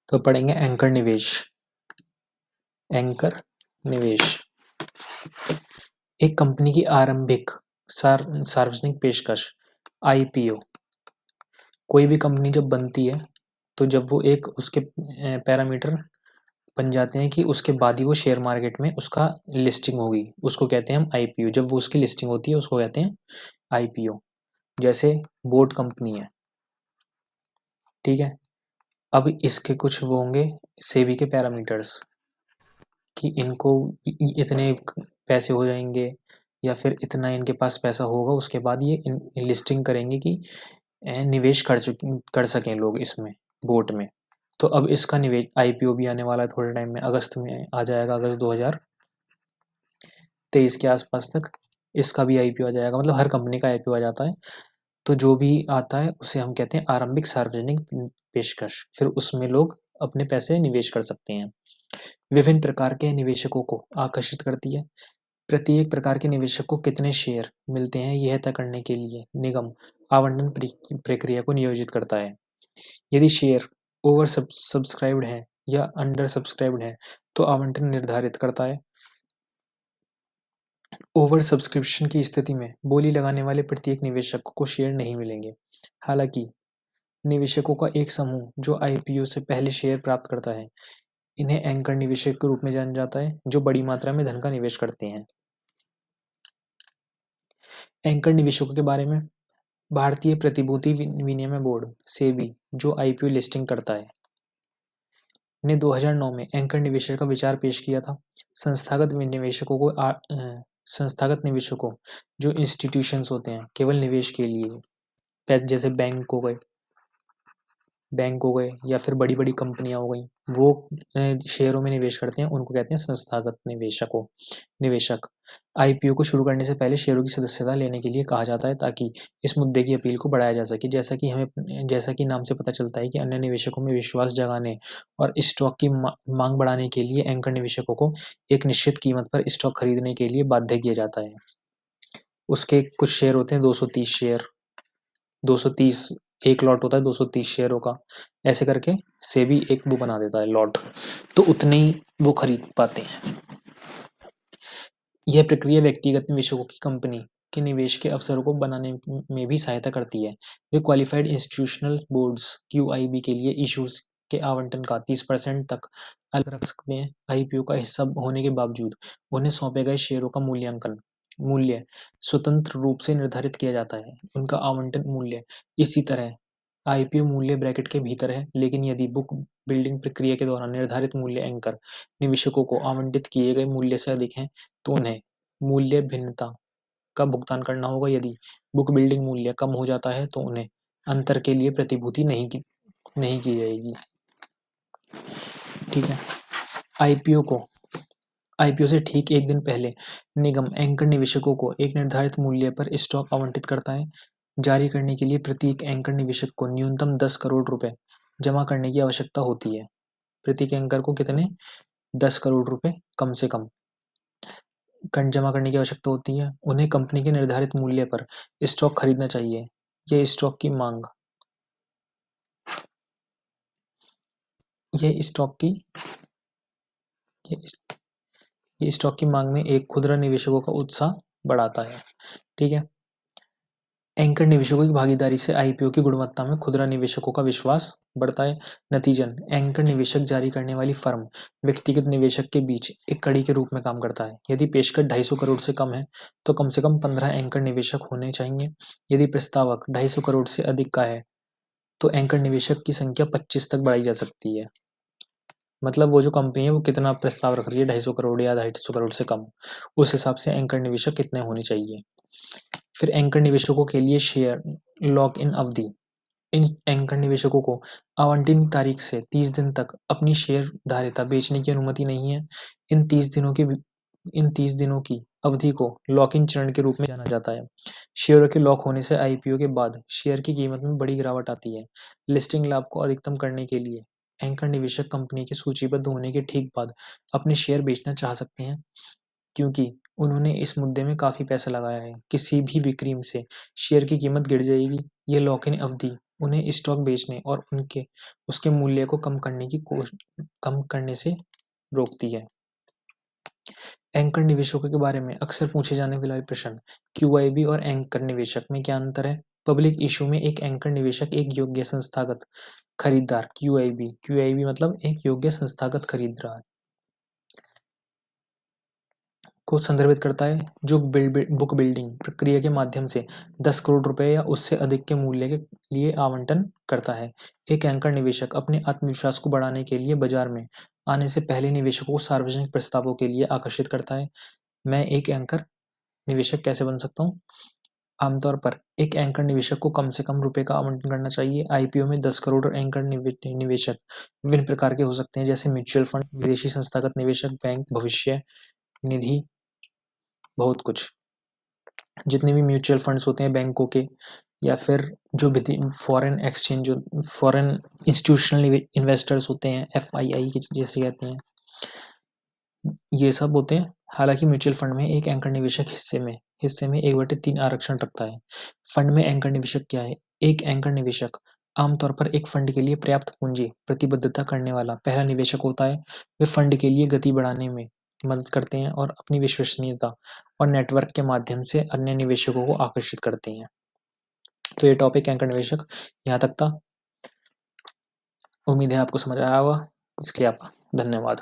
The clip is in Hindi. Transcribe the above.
तो पढ़ेंगे एंकर निवेश। एंकर निवेश एक कंपनी की आरंभिक सार्वजनिक पेशकश, आईपीओ। कोई भी कंपनी जब बनती है तो जब वो एक उसके पैरामीटर बन जाते हैं कि उसके बाद ही वो शेयर मार्केट में उसका लिस्टिंग होगी, उसको कहते हैं हम आईपीओ। जब वो उसकी लिस्टिंग होती है उसको कहते हैं आईपीओ। जैसे बोट कंपनी है, ठीक है। अब इसके कुछ वो होंगे सेबी के पैरामीटर्स कि इनको इतने पैसे हो जाएंगे या फिर इतना इनके पास पैसा होगा, उसके बाद ये लिस्टिंग करेंगे कि निवेश कर सकें लोग इसमें, बोट में। तो अब इसका निवेश आईपीओ भी आने वाला है थोड़े टाइम में, अगस्त में आ जाएगा, अगस्त 2023 के आसपास तक इसका भी आईपीओ आ जाएगा। मतलब हर कंपनी का आईपीओ आ जाता है। तो जो भी आता है उसे हम कहते हैं आरंभिक सार्वजनिक पेशकश। फिर उसमें लोग अपने पैसे निवेश कर सकते हैं। विभिन्न प्रकार के निवेशकों को आकर्षित करती है। प्रत्येक प्रकार के निवेशक को कितने शेयर मिलते हैं यह तय करने के लिए निगम आवंटन प्रक्रिया को नियोजित करता है। यदि शेयर ओवर सब्सक्राइब्ड है या अंडर सब्सक्राइब्ड है तो आवंटन निर्धारित करता है। ओवर सब्सक्रिप्शन की स्थिति में बोली लगाने वाले प्रत्येक निवेशक को शेयर नहीं मिलेंगे। हालांकि निवेशकों का एक समूह जो आईपीओ से पहले शेयर प्राप्त करता है, इन्हें एंकर निवेशक के रूप में जाना जाता है, जो बड़ी मात्रा में धन का निवेश करते हैं। एंकर निवेशकों के बारे में, भारतीय प्रतिभूति विनिमय बोर्ड सेबी जो आईपीओ लिस्टिंग करता है ने 2009 में एंकर निवेशक का विचार पेश किया था। संस्थागत निवेशकों जो इंस्टीट्यूशंस होते हैं केवल निवेश के लिए, जैसे बैंक हो गए या फिर बड़ी बड़ी कंपनियां हो गई, वो शेयरों में निवेश करते हैं, उनको कहते हैं संस्थागत निवेशक। आईपीओ को शुरू करने से पहले शेयरों की सदस्यता लेने के लिए कहा जाता है ताकि इस मुद्दे की अपील को बढ़ाया जा सके। जैसा कि नाम से पता चलता है कि अन्य निवेशकों में विश्वास जगाने और स्टॉक की मांग बढ़ाने के लिए एंकर निवेशकों को एक निश्चित कीमत पर स्टॉक खरीदने के लिए बाध्य किया जाता है। उसके कुछ शेयर होते हैं 230 शेयर, 230 एक लॉट होता है 230 शेयरों का, ऐसे करके सेबी एक वो बना देता है लॉट, तो उतने ही वो खरीद पाते हैं। यह प्रक्रिया व्यक्तिगत निवेशकों की कंपनी के निवेश के अवसरों को बनाने में भी सहायता करती है। वे क्वालिफाइड इंस्टीट्यूशनल बोर्ड्स क्यूआईबी के लिए इश्यूज के आवंटन का 30% तक अलग रख सकते हैं। आईपीओ का हिस्सा होने के बावजूद उन्हें सौंपे गए शेयरों का मूल्य स्वतंत्र रूप से निर्धारित किया जाता है। उनका आवंटन मूल्य इसी तरह आईपीओ मूल्य ब्रैकेट के भीतर है, लेकिन यदि बुक बिल्डिंग प्रक्रिया के दौरान निर्धारित मूल्य एंकर निवेशकों को आवंटित किए गए मूल्य से अधिक हैं तो उन्हें मूल्य भिन्नता का भुगतान करना होगा। यदि बुक बिल्डिंग मूल्य कम हो जाता है तो उन्हें अंतर के लिए प्रतिभूति नहीं की जाएगी। ठीक है। आईपीओ से ठीक एक दिन पहले निगम एंकर निवेशकों को एक निर्धारित मूल्य पर स्टॉक आवंटित करता है। जारी करने के लिए प्रत्येक एंकर निवेशक को न्यूनतम 10 करोड़ रुपए जमा करने की आवश्यकता होती है। प्रत्येक एंकर को कितने 10 करोड़ रुपए कम से कम जमा करने की आवश्यकता होती है। उन्हें कंपनी के निर्धारित मूल्य पर स्टॉक खरीदना चाहिए। यह स्टॉक की मांग ये स्टॉक की मांग में एक खुदरा निवेशकों का उत्साह बढ़ाता है। ठीक है। एंकर निवेशकों की भागीदारी से आईपीओ की गुणवत्ता में खुदरा निवेशकों का विश्वास बढ़ता है। नतीजन एंकर निवेशक जारी करने वाली फर्म व्यक्तिगत निवेशक के बीच एक कड़ी के रूप में काम करता है। यदि पेशकश 250 करोड़ से कम है तो कम से कम 15 एंकर निवेशक होने चाहिए। यदि प्रस्तावक 250 करोड़ से अधिक का है तो एंकर निवेशक की संख्या 25 तक बढ़ाई जा सकती है। मतलब वो जो कंपनी है वो कितना प्रस्ताव रख रही है, 250 करोड़ या 250 करोड़ से कम, उस हिसाब से एंकर निवेशक कितने होने चाहिए। फिर एंकर निवेशकों के लिए शेयर लॉक इन अवधि। इन एंकर निवेशकों को आवंटन तारीख से 30 दिन तक अपनी शेयर धारिता बेचने की अनुमति नहीं है। इन 30 दिनों की अवधि को लॉक इन चरण के रूप में जाना जाता है। शेयरों के लॉक होने से आईपीओ के बाद शेयर की कीमत में बड़ी गिरावट आती है। लिस्टिंग लाभ को अधिकतम करने के लिए एंकर निवेशक कंपनी के सूचीबद्ध होने के ठीक बाद अपने शेयर बेचना चाह सकते हैं, क्योंकि उन्होंने इस मुद्दे में काफी पैसा लगाया है। किसी भी विक्री से शेयर की कीमत गिर जाएगी। यह लॉक इन अवधि उन्हें स्टॉक बेचने और उसके मूल्य को कम करने से रोकती है। एंकर निवेशकों के बारे में अक्सर पूछे जाने वाला प्रश्न, क्यूआईबी और एंकर निवेशक में क्या अंतर है? पब्लिक इशू में एक एंकर निवेशक एक योग्य संस्थागत खरीदार क्यूआईबी मतलब एक योग्य संस्थागत खरीदार को संदर्भित करता है, जो बुक बिल्डिंग प्रक्रिया के माध्यम से 10 करोड़ रुपए या उससे अधिक के मूल्य के लिए आवंटन करता है। एक एंकर निवेशक अपने आत्मविश्वास को बढ़ाने के लिए बाजार में आने से पहले निवेशकों को सार्वजनिक प्रस्तावों के लिए आकर्षित करता है। मैं एक एंकर निवेशक कैसे बन सकता हूँ? आमतौर पर एक एंकर निवेशक को कम से कम रुपए का आवंटन करना चाहिए। आईपीओ में 10 करोड़ और एंकर निवेशक विभिन्न प्रकार के हो सकते हैं, जैसे म्यूचुअल फंड, विदेशी संस्थागत निवेशक, बैंक, भविष्य निधि, बहुत कुछ। जितने भी म्यूचुअल फंड्स होते हैं बैंकों के, या फिर जो भी फॉरेन एक्सचेंज, जो फॉरेन इंस्टीट्यूशनल इन्वेस्टर्स होते हैं, एफआईआई जैसे कहते हैं, ये सब होते हैं। हालांकि म्यूचुअल फंड में एक एंकर निवेशक हिस्से में 1/3 आरक्षण रखता है। फंड में एंकर निवेशक क्या है? एक एंकर निवेशक आमतौर पर एक फंड के लिए पर्याप्त पूंजी प्रतिबद्धता करने वाला पहला निवेशक होता है। वे फंड के लिए गति बढ़ाने में मदद करते हैं और अपनी विश्वसनीयता और नेटवर्क के माध्यम से अन्य निवेशकों को आकर्षित करते हैं। तो ये टॉपिक एंकर निवेशक यहाँ तक था। उम्मीद है आपको समझ आया होगा। इसके लिए आपका धन्यवाद।